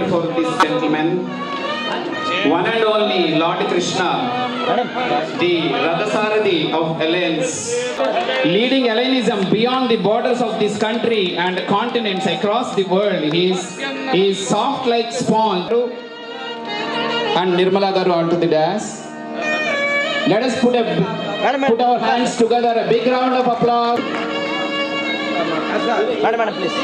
for this gentleman, one and only Lord Krishna, the Radhasarathi of Alliance, leading Hellenism beyond the borders of this country and continents across the world. He is soft like sponge. And Nirmala Garu onto the dais. Let us put our hands together. A big round of applause. Madam, please.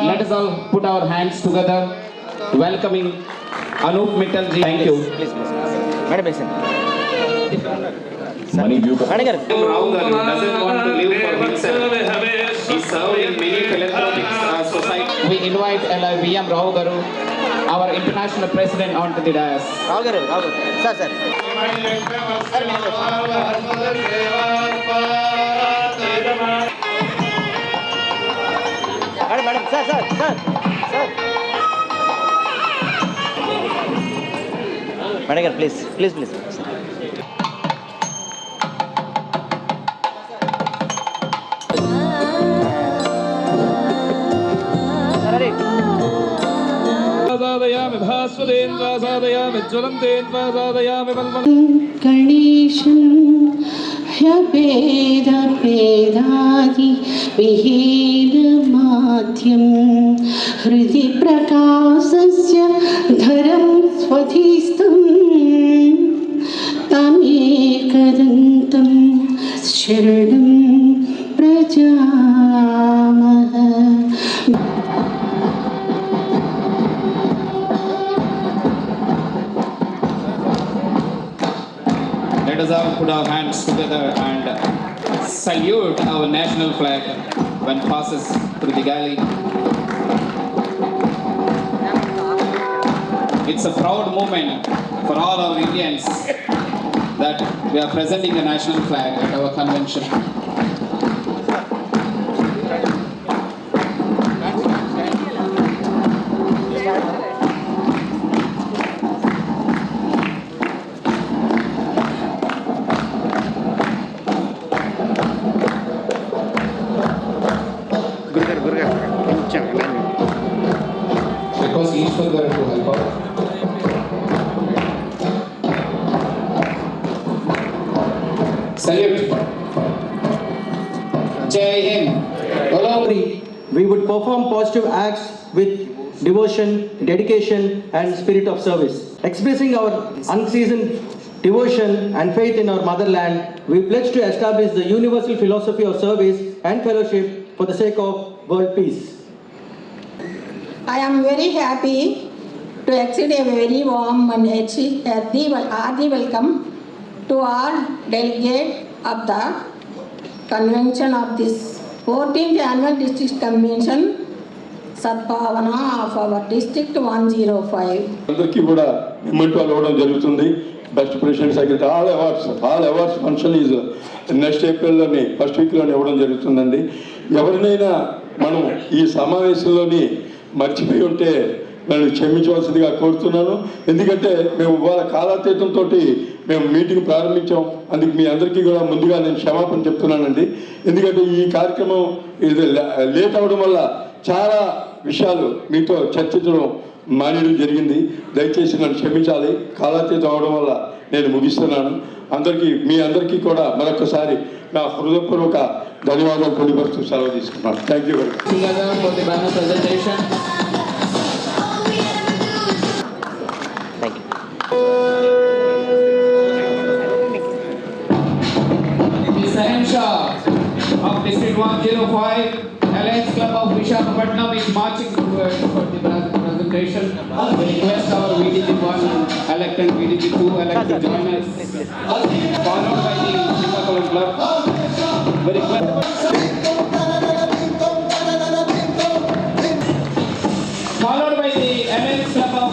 Let us all put our hands together, welcoming Anup Mittal ji. Thank you. Please. Madam, listen. Money view. Rao Garu doesn't want to live for himself. He served in many philanthropic societies. We invite V.M. Rao Garu, our international president, onto the dais. Rao Garu. Sir. Madam, sir. Madam, please. गणेशं ह्यभेदभेदादि विहीनमाद्यं हृदि प्रकाशस्य धरं स्वधिस्तं तमेकदन्तं शरणं प्रजामः. Let us all put our hands together and salute our national flag when passes through the galley. It's a proud moment for all our Indians that we are presenting the national flag at our convention. Request Ishwar Garu to help out. Salute. Jai Hind. We would perform positive acts with devotion, dedication, and spirit of service. Expressing our unceasing devotion and faith in our motherland, we pledge to establish the universal philosophy of service and fellowship for the sake of world peace. I am very happy to extend a very warm and hearty welcome to all delegates of the convention of this 14th annual district convention Sadbhavana of our district 105. అందరికీ కూడా మెమెంటోలు ఇవ్వడం జరుగుతుంది. Best president secretary all awards function is next ఏప్రిల్లోని first వీక్లోనే ఇవ్వడం జరుగుతుందండి. ఎవరినైనా మనం ఈ సమావేశంలోని మర్చిపోయి ఉంటే నన్ను క్షమించవలసిందిగా కోరుతున్నాను. ఎందుకంటే మేము ఇవాళ కాలాతీతంతో మేము మీటింగ్ ప్రారంభించాం. అందుకు మీ అందరికీ కూడా ముందుగా నేను క్షమాపణ చెప్తున్నానండి. ఎందుకంటే ఈ కార్యక్రమం ఇది లేట్ అవ్వడం వల్ల చాలా విషయాలు మీతో చర్చించడం మానేయడం జరిగింది. దయచేసి నన్ను క్షమించాలి. కాలాతీతం అవడం వల్ల నేను ముగిస్తున్నాను. మీ అందరికీ కూడా మరొకసారి నా హృదయపూర్వక ధన్యవాదాలు తెలియపరుస్తూ సెలవు తీసుకున్నాను. Thank you very much. Of District 105, Alliance Club of Visakhapatnam is marching forward for the presentation. We request our VDG1 elect and VDG2 elect to join us, followed by the Srikakulam Club. We request followed by the Alliance Club of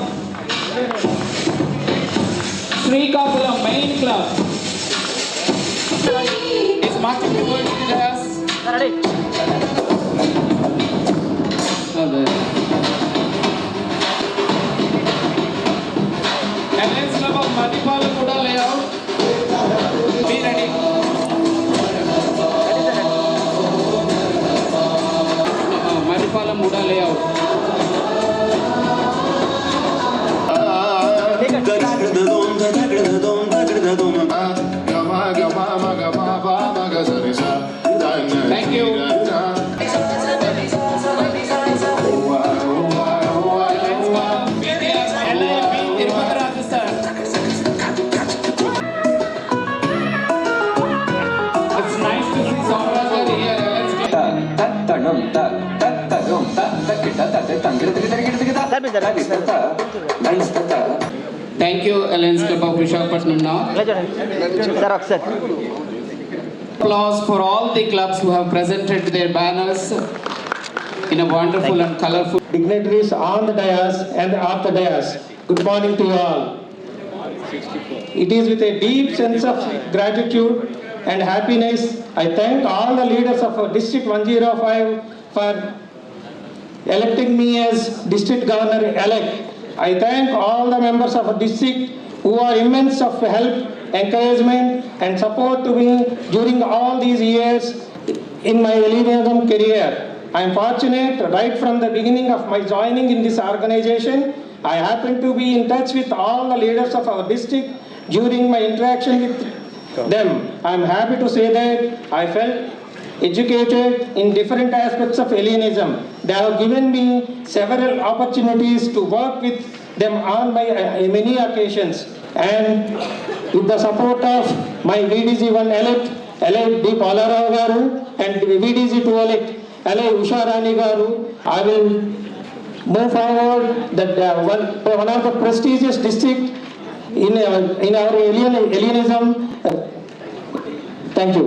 Srikakulam main club. Is marching towards the dais. Alliance Club of Madhipal Kuda layout. Be ready. Thank you. It's nice to see Saurabh here. Thank you, Alliance Club of Visakhapatnam now. Sir ఒకసారి Applause for all the clubs who have presented their banners in a wonderful and colorful. Dignitaries on the dais and off the dais. Good morning to you all. It is with a deep sense of gratitude and happiness I thank all the leaders of District 105 for electing me as District Governor-elect. I thank all the members of the district who are immense of help, encouragement and support to me during all these years in my Elenium career. I am fortunate right from the beginning of my joining in this organization. I happen to be in touch with all the leaders of our district during my interaction with them. I am happy to say that I felt educated in different aspects of Hellenism. They have given me several opportunities to work with them on my many occasions. And with the support of my VDG1 elect, D. Palarao Garu, and VDG2 elect, Usha Rani Garu, I will move forward that one of the prestigious district in our Hellenism. Thank you.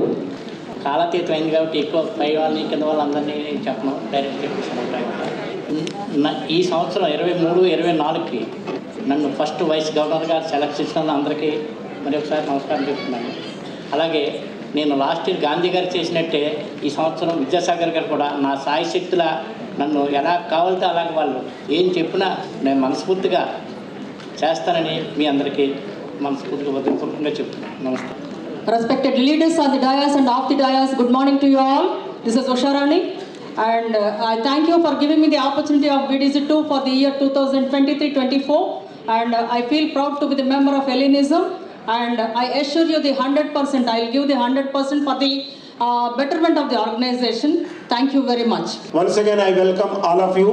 కాలాతీతమైంది కాబట్టి ఎక్కువ పై వాళ్ళని కింద వాళ్ళందరినీ నేను చెప్పను direct చెప్పేసాను. ఈ సంవత్సరం 23-24కి నన్ను ఫస్ట్ వైస్ గవర్నర్గా సెలెక్ట్ చేసిన అందరికీ మరి ఒకసారి నమస్కారం చెప్తున్నాను. అలాగే నేను లాస్ట్ ఇయర్ గాంధీ గారు చేసినట్టే ఈ సంవత్సరం విద్యాసాగర్ గారు కూడా నా సాయి శక్తుల నన్ను ఎలా కావాలితే అలాగే వాళ్ళు ఏం చెప్పినా నేను మనస్ఫూర్తిగా చేస్తానని మీ అందరికీ మనస్ఫూర్తిగా వదిలించుకుంటూనే చెప్తున్నాను. నమస్తే. Respected leaders on the dais and off the dais, good morning to you all. This is Usha Rani, and I thank you for giving me the opportunity of VDG2 for the year 2023-24, and I feel proud to be the member of Hellenism, and I assure you the 100%, I will give the 100% for the betterment of the organization. Thank you very much. Once again, I welcome all of you,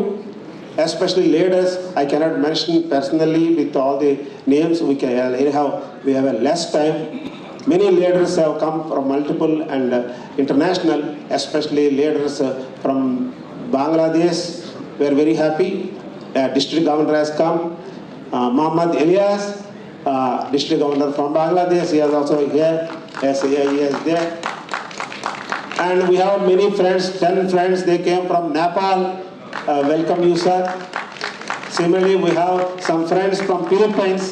especially leaders. I cannot mention personally with all the names. We have a less time. Many leaders have come from multiple and international, especially leaders from Bangladesh. We are very happy. District Governor has come. Muhammad Ilyas, District Governor from Bangladesh, he is also here. Yes, he is there. And we have many friends, 10 friends, they came from Nepal. Welcome you, sir. Similarly, we have some friends from Philippines.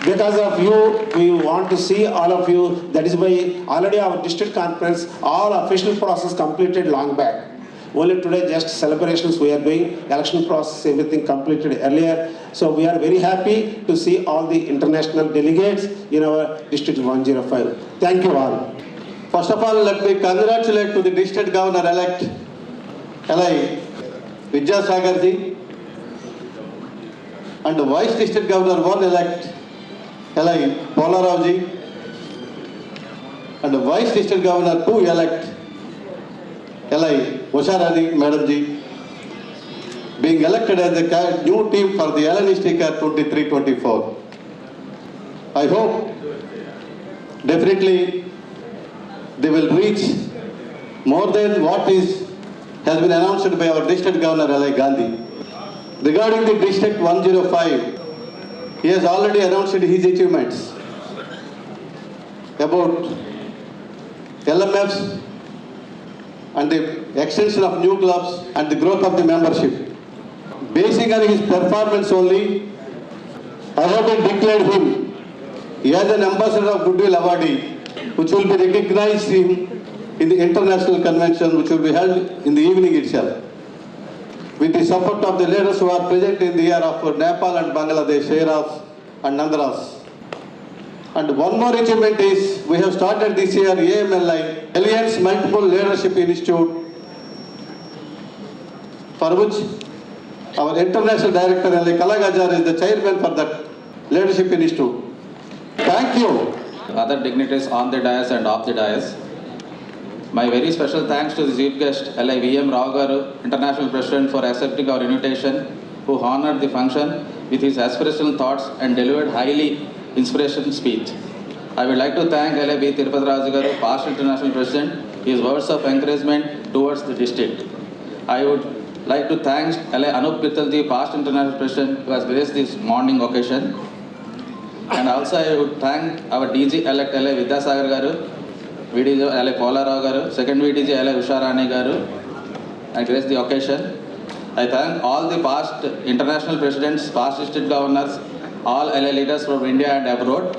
Because of you, we want to see all of you. That is why already our district conference, all official process completed long back. Only today just celebrations we are doing, election process, everything completed earlier. So we are very happy to see all the international delegates in our district 105. Thank you all. First of all, let me congratulate to the district governor-elect, L.I. Vidyasagar ji, and the vice district governor 1-elect, L.I. Palarao ji, and the vice district governor 2-elect, L.I. Usha Rani Madam ji, being elected as the new team for the Hellenistic 23-24. I hope definitely they will reach more than what has been announced by our district governor L.I. Gandhi. Regarding the district 105, he has already announced his achievements about LMFs and the extension of new clubs and the growth of the membership. Basing on his performance only, I have declared him as an ambassador of Goodwill Awardee, which will be recognized in the international convention which will be held in the evening itself. With the support of the leaders who are present in the year of Nepal and Bangladesh, Sheras and Nandras. And one more achievement is, we have started this year AMLI, Alliance Multiple Leadership Institute, for which our international director L.A. Kalagajar is the chairman for that leadership institute. Thank you. Other dignitaries on the dais and off the dais. My very special thanks to the chief guest, L.I. V.M. Rao Garu, International President, for accepting our invitation, who honored the function with his aspirational thoughts and delivered highly inspirational speech. I would like to thank L.I. B. Tirupati Raju Garu, past International President, his words of encouragement towards the district. I would like to thank L.I. Anup Pittalji, past International President, who has graced this morning occasion. And also I would thank our DG-elect L.I. Vidyasagar Garu, VDG L.I. Paula Rao Garu, second VDG L.I. Usharani Garu, and grace the occasion. I thank all the past international presidents, past district governors, all L.I. leaders from India and abroad.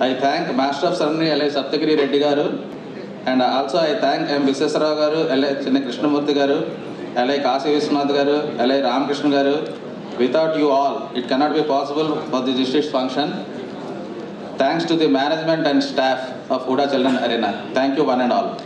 I thank Master of Ceremony L.I. Saptagiri Reddy Garu, and also I thank M. Viseswarao Garu, L.I. Chinna Krishnamurthy Garu, L.I. Kasi Vishwanath Garu, L.I. Ramakrishna Garu. Without you all, it cannot be possible for the district's function. Thanks to the management and staff of Huda Children Arena. Thank you one and all.